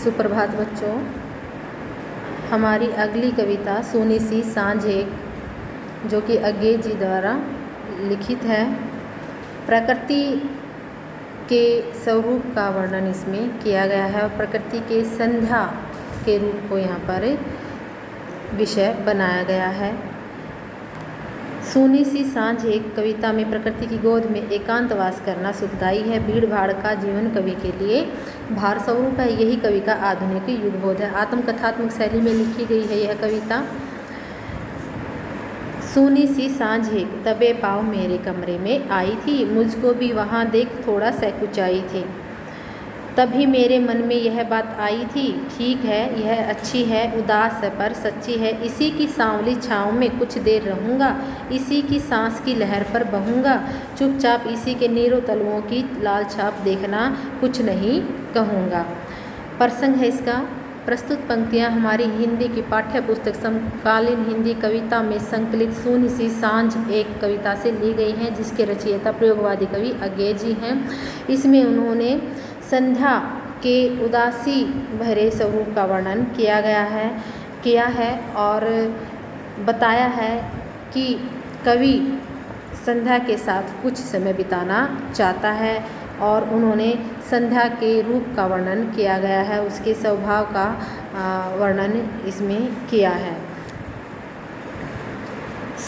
सुप्रभात बच्चों। हमारी अगली कविता सोनी सी सांझ एक, जो कि अज्ञे जी द्वारा लिखित है। प्रकृति के स्वरूप का वर्णन इसमें किया गया है और प्रकृति के संध्या के रूप को यहाँ पर विषय बनाया गया है। सोनी सी सांझ एक कविता में प्रकृति की गोद में एकांतवास करना सुखदायी है। भीड़ भाड़ का जीवन कवि के लिए भार स्वरूप है। यही कवि का आधुनिक युगबोध है। आत्मकथात्मक शैली में लिखी गई है यह कविता। सोनी सी सांझ एक, तबे पाँव मेरे कमरे में आई थी, मुझको भी वहाँ देख थोड़ा सकुचाई थी। तभी मेरे मन में यह बात आई थी, ठीक है यह अच्छी है, उदास है पर सच्ची है। इसी की सांवली छाँव में कुछ देर रहूँगा, इसी की सांस की लहर पर बहूँगा। चुपचाप इसी के नीरों तलुओं की लाल छाप देखना, कुछ नहीं कहूँगा। प्रसंग है इसका। प्रस्तुत पंक्तियाँ हमारी हिंदी की पाठ्य पुस्तक समकालीन हिंदी कविता में संकलित सोनी सी सांझ एक कविता से ली गई हैं, जिसके रचयिता प्रयोगवादी कवि अज्ञे जी हैं। इसमें उन्होंने संध्या के उदासी भरे स्वरूप का वर्णन किया है और बताया है कि कवि संध्या के साथ कुछ समय बिताना चाहता है और उन्होंने संध्या के रूप का वर्णन किया गया है, उसके स्वभाव का वर्णन इसमें किया है।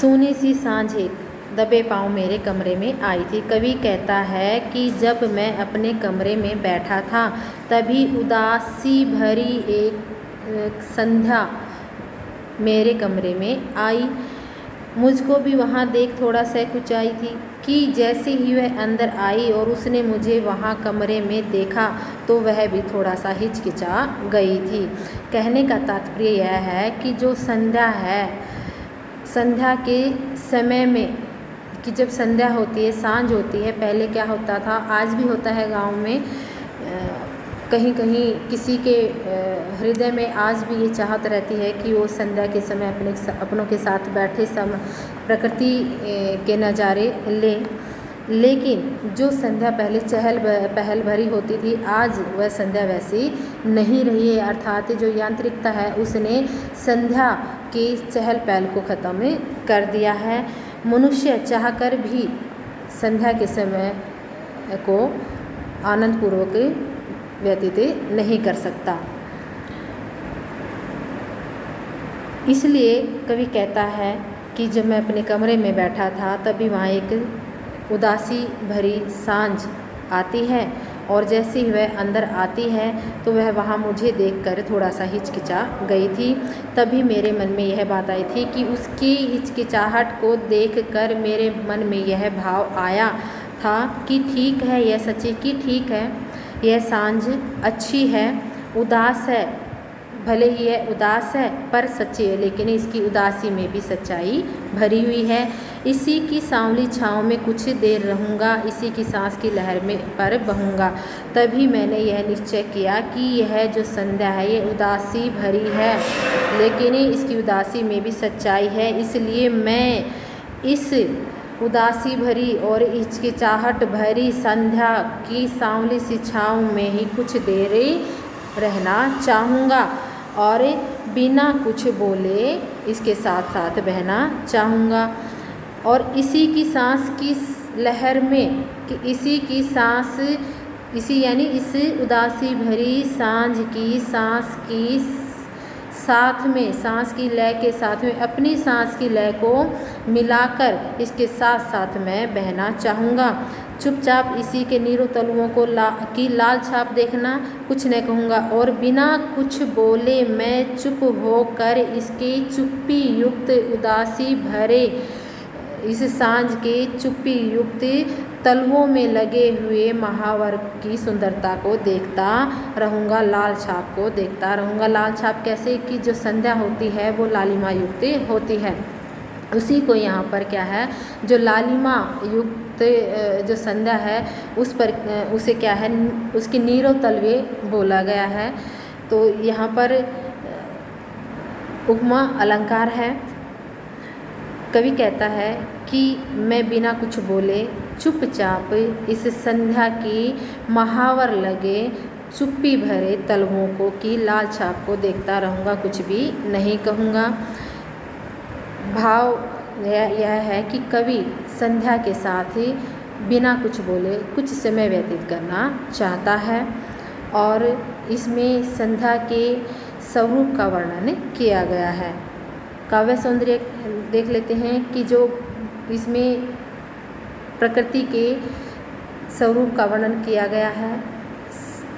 सोनी सी सांझ एक, दबे पाँव मेरे कमरे में आई थी। कवि कहता है कि जब मैं अपने कमरे में बैठा था तभी उदासी भरी एक संध्या मेरे कमरे में आई, मुझको भी वहाँ देख थोड़ा सकुचाई थी। कि जैसे ही वह अंदर आई और उसने मुझे वहाँ कमरे में देखा तो वह भी थोड़ा सा हिचकिचा गई थी। कहने का तात्पर्य यह है कि जो संध्या है, संध्या के समय में कि जब संध्या होती है, सांझ होती है, पहले क्या होता था, आज भी होता है गांव में, कहीं कहीं किसी के हृदय में आज भी ये चाहत रहती है कि वो संध्या के समय अपनों के साथ बैठे प्रकृति के नज़ारे लें। लेकिन जो संध्या पहले चहल पहल भरी होती थी, आज वह संध्या वैसी नहीं रही है। अर्थात जो यांत्रिकता है उसने संध्या की चहल पहल को ख़त्म कर दिया है। मनुष्य चाहकर भी संध्या के समय को आनंदपूर्वक व्यतीत नहीं कर सकता। इसलिए कवि कहता है कि जब मैं अपने कमरे में बैठा था तभी वहाँ एक उदासी भरी सांझ आती है और जैसे ही वह अंदर आती है तो वह वहाँ मुझे देखकर थोड़ा सा हिचकिचा गई थी। तभी मेरे मन में यह बात आई थी कि उसकी हिचकिचाहट को देखकर मेरे मन में यह भाव आया था कि ठीक है यह सच्ची, कि ठीक है यह सांझ अच्छी है, उदास है, भले ही यह उदास है पर सच्ची है, लेकिन इसकी उदासी में भी सच्चाई भरी हुई है। इसी की सांवली छाँव में कुछ देर रहूँगा, इसी की सांस की लहर में पर बहूँगा। तभी मैंने यह निश्चय किया कि यह जो संध्या है ये उदासी भरी है, लेकिन इसकी उदासी में भी सच्चाई है। इसलिए मैं इस उदासी भरी और हिचकिचाहट भरी संध्या की सांवली सी छाँव में ही कुछ देर रहना चाहूँगा और बिना कुछ बोले इसके साथ साथ बहना चाहूँगा। और इसी की सांस की लहर में कि इसी की सांस, इसी यानी इस उदासी भरी सांझ की सांस की साथ में, सांस की लय के साथ में अपनी सांस की लय को मिलाकर इसके साथ साथ मैं बहना चाहूँगा। चुपचाप इसी के नीरों तलुओं को की लाल छाप देखना, कुछ न कहूँगा और बिना कुछ बोले मैं चुप होकर इसके चुप्पी युक्त उदासी भरे इस सांझ के चुप्पी युक्त तलुओं में लगे हुए महावर की सुंदरता को देखता रहूँगा, लाल छाप को देखता रहूँगा। लाल छाप कैसे कि जो संध्या होती है वो लालिमा युक्त होती है, उसी को यहाँ पर क्या है, जो लालिमा युक्त जो संध्या है उस पर उसे क्या है, उसके नीरों तलवे बोला गया है। तो यहाँ पर उपमा अलंकार है। कवि कहता है कि मैं बिना कुछ बोले चुपचाप इस संध्या की महावर लगे चुप्पी भरे तलवों को की लाल छाप को देखता रहूँगा, कुछ भी नहीं कहूँगा। भाव यह है कि कवि संध्या के साथ ही बिना कुछ बोले कुछ समय व्यतीत करना चाहता है और इसमें संध्या के स्वरूप का वर्णन किया गया है। काव्य सौंदर्य देख लेते हैं कि जो इसमें प्रकृति के स्वरूप का वर्णन किया गया है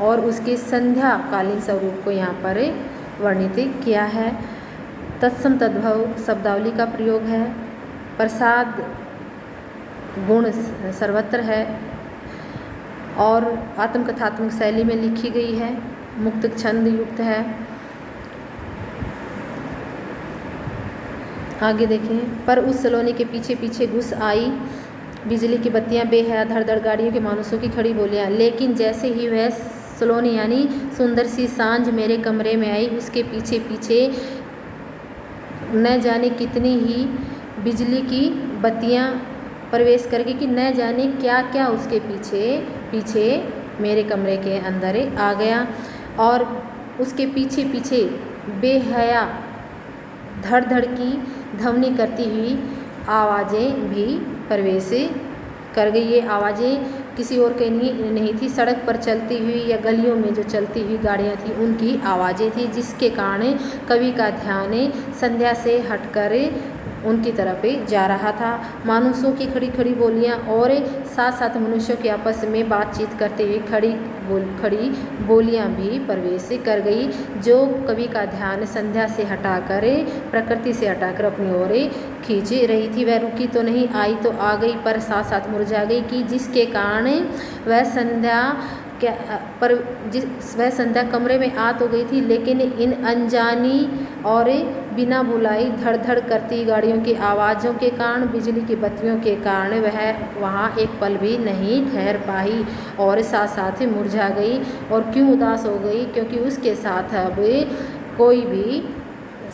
और उसके संध्याकालीन स्वरूप को यहाँ पर वर्णित किया है। तत्सम तद्भव शब्दावली का प्रयोग है। प्रसाद गुण सर्वत्र है और आत्मकथात्मक शैली में लिखी गई है। मुक्त छंद युक्त है। आगे देखें। पर उस सलोनी के पीछे पीछे घुस आई बिजली की बत्तियां, बेहया धड़ धड़ गाड़ियों के मानुषों की खड़ी बोलियां। लेकिन जैसे ही वह सलोनी यानी सुंदर सी सांझ मेरे कमरे में आई, उसके पीछे पीछे न जाने कितनी ही बिजली की बत्तियां प्रवेश करके कि न जाने क्या क्या उसके पीछे पीछे मेरे कमरे के अंदर आ गया और उसके पीछे पीछे बेहया धड़ धड़ की ध्वनि करती हुई आवाज़ें भी प्रवेश कर गई। ये आवाज़ें किसी और के नहीं थी, सड़क पर चलती हुई या गलियों में जो चलती हुई गाड़ियाँ थी उनकी आवाज़ें थी, जिसके कारण कवि का ध्यान संध्या से हटकर उनकी तरफ जा रहा था। मानुषों की खड़ी खड़ी बोलियां और साथ साथ मनुष्यों के आपस में बातचीत करते हुए खड़ी बोलियां भी प्रवेश कर गई, जो कवि का ध्यान संध्या से हटाकर प्रकृति से हटाकर अपनी ओर खींच रही थी। वह रुकी तो नहीं, आई तो आ गई, पर साथ साथ मुरझा गई कि जिसके कारण वह संध्या कमरे में आ तो गई थी, लेकिन इन अनजानी और बिना बुलाई धड़ धड़ करती गाड़ियों की आवाज़ों के कारण, बिजली की बत्तियों के कारण वह वहाँ एक पल भी नहीं ठहर पाई और साथ साथ ही मुरझा गई। और क्यों उदास हो गई? क्योंकि उसके साथ अब कोई भी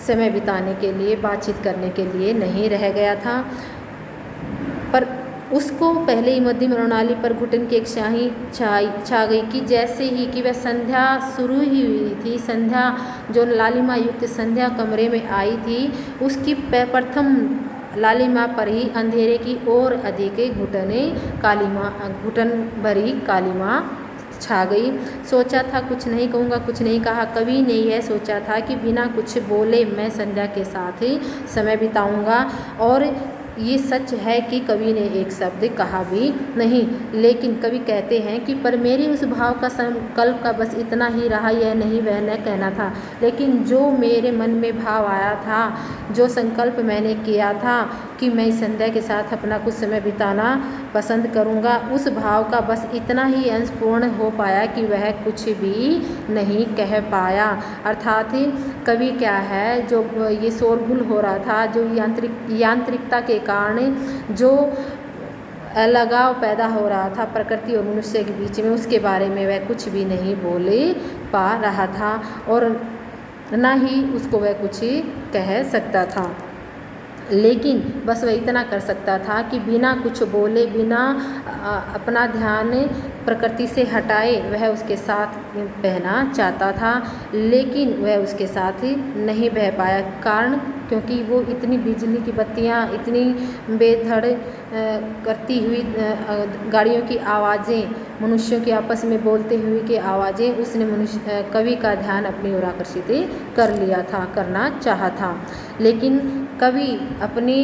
समय बिताने के लिए, बातचीत करने के लिए नहीं रह गया था। पर उसको पहले ही मध्यम प्रणाली पर घुटन की एक स्याही छा गई कि जैसे ही कि वह संध्या शुरू ही हुई थी, संध्या जो लालिमा युक्त संध्या कमरे में आई थी, उसकी प्रथम लालिमा पर ही अंधेरे की और अधिक घुटन भरी कालिमा छा गई। सोचा था कुछ नहीं कहूँगा, कुछ नहीं कहा। कवि ने यह सोचा था कि बिना कुछ बोले मैं संध्या के साथ ही समय बिताऊंगा, और ये सच है कि कवि ने एक शब्द कहा भी नहीं, लेकिन कवि कहते हैं कि पर मेरी उस भाव का संकल्प का बस इतना ही रहा, यह नहीं वह न कहना था। लेकिन जो मेरे मन में भाव आया था, जो संकल्प मैंने किया था कि मैं इस संध्या के साथ अपना कुछ समय बिताना पसंद करूंगा, उस भाव का बस इतना ही अंश पूर्ण हो पाया कि वह कुछ भी नहीं कह पाया। अर्थात कवि क्या है, जो ये शोरगुल हो रहा था, जो यांत्रिकता के कारण जो लगाव पैदा हो रहा था प्रकृति और मनुष्य के बीच में, उसके बारे में वह कुछ भी नहीं बोले पा रहा था और ना ही उसको वह कुछ कह सकता था। लेकिन बस वह इतना कर सकता था कि बिना कुछ बोले, बिना अपना ध्यान प्रकृति से हटाए वह उसके साथ बहना चाहता था, लेकिन वह उसके साथ नहीं बह पाया। कारण क्योंकि वो इतनी बिजली की बत्तियां, इतनी बेधड़ करती हुई गाड़ियों की आवाज़ें, मनुष्यों के आपस में बोलते हुए की आवाज़ें, उसने कवि का ध्यान अपनी ओर आकर्षित कर लिया था, करना चाहा था। लेकिन कवि अपने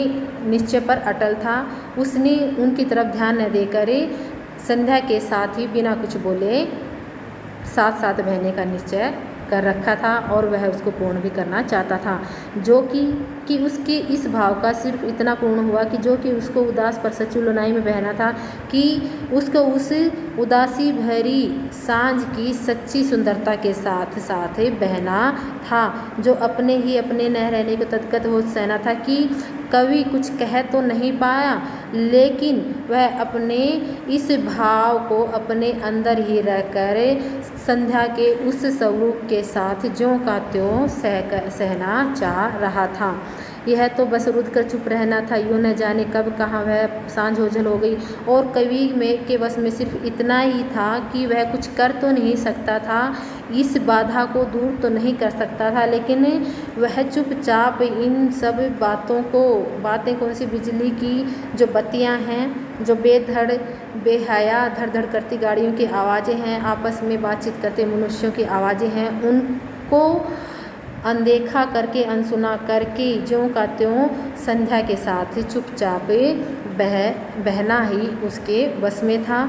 निश्चय पर अटल था। उसने उनकी तरफ ध्यान न देकर संध्या के साथ ही बिना कुछ बोले साथ साथ बहने का निश्चय कर रखा था और वह उसको पूर्ण भी करना चाहता था, जो कि उसके इस भाव का सिर्फ इतना पूर्ण हुआ कि जो कि उसको उदास पर सचु लुनाई में बहना था, कि उसको उस उदासी भरी सांझ की सच्ची सुंदरता के साथ साथ बहना था, जो अपने न रहने को तत्कत हो सहना था। कि कवि कुछ कह तो नहीं पाया, लेकिन वह अपने इस भाव को अपने अंदर ही रहकर संध्या के उस स्वरूप के साथ ज्यों का त्यों सहना चाह रहा था। यह तो बस रुक कर चुप रहना था, यूँ न जाने कब कहाँ वह सांझ ओझल हो गई। और कवि में के बस में सिर्फ इतना ही था कि वह कुछ कर तो नहीं सकता था, इस बाधा को दूर तो नहीं कर सकता था, लेकिन वह चुपचाप इन सब बातें कौन सी, बिजली की जो बत्तियां हैं, जो बेधड़ बेहया धड़ धड़ करती गाड़ियों की आवाज़ें हैं, आपस में बातचीत करते मनुष्यों की आवाज़ें हैं, उनको अनदेखा करके अनसुना करके ज्यों का त्यों संध्या के साथ चुपचाप बहना ही उसके बस में था।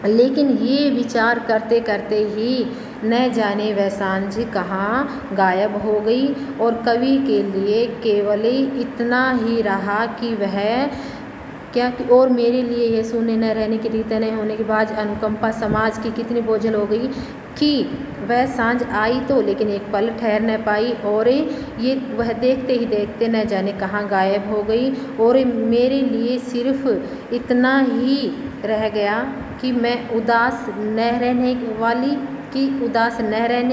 लेकिन ये विचार करते करते ही न जाने वह सांझ कहाँ गायब हो गई, और कवि के लिए केवल इतना ही रहा कि वह क्या और मेरे लिए यह शून्य न रहने की रीत न होने के बाद अनुकंपा समाज की कितनी बोझल हो गई कि वह सांझ आई तो लेकिन एक पल ठहर न पाई, और ये वह देखते ही देखते न जाने कहाँ गायब हो गई। और मेरे लिए सिर्फ इतना ही रह गया कि मैं उदास न रहने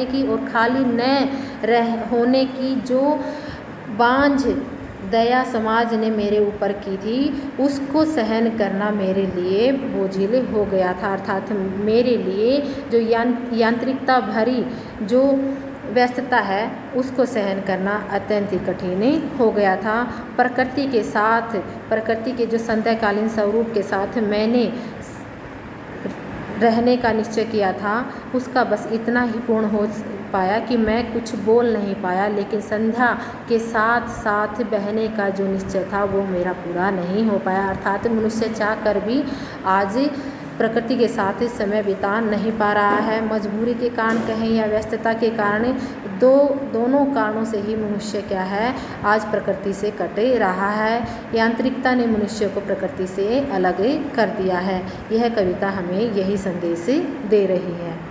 की और खाली न होने की जो बांझ दया समाज ने मेरे ऊपर की थी, उसको सहन करना मेरे लिए बोझिल हो गया था। अर्थात मेरे लिए जो यांत्रिकता भरी जो व्यस्तता है, उसको सहन करना अत्यंत ही कठिन हो गया था। प्रकृति के जो संध्याकालीन स्वरूप के साथ मैंने रहने का निश्चय किया था, उसका बस इतना ही पूर्ण हो पाया कि मैं कुछ बोल नहीं पाया, लेकिन संध्या के साथ साथ बहने का जो निश्चय था वो मेरा पूरा नहीं हो पाया। अर्थात मनुष्य चाह कर भी आज प्रकृति के साथ समय बिता नहीं पा रहा है। मजबूरी के कारण कहें या व्यस्तता के कारण, दोनों कारणों से ही मनुष्य क्या है, आज प्रकृति से कट रहा है। यांत्रिकता ने मनुष्य को प्रकृति से अलग कर दिया है। यह कविता हमें यही संदेश दे रही है।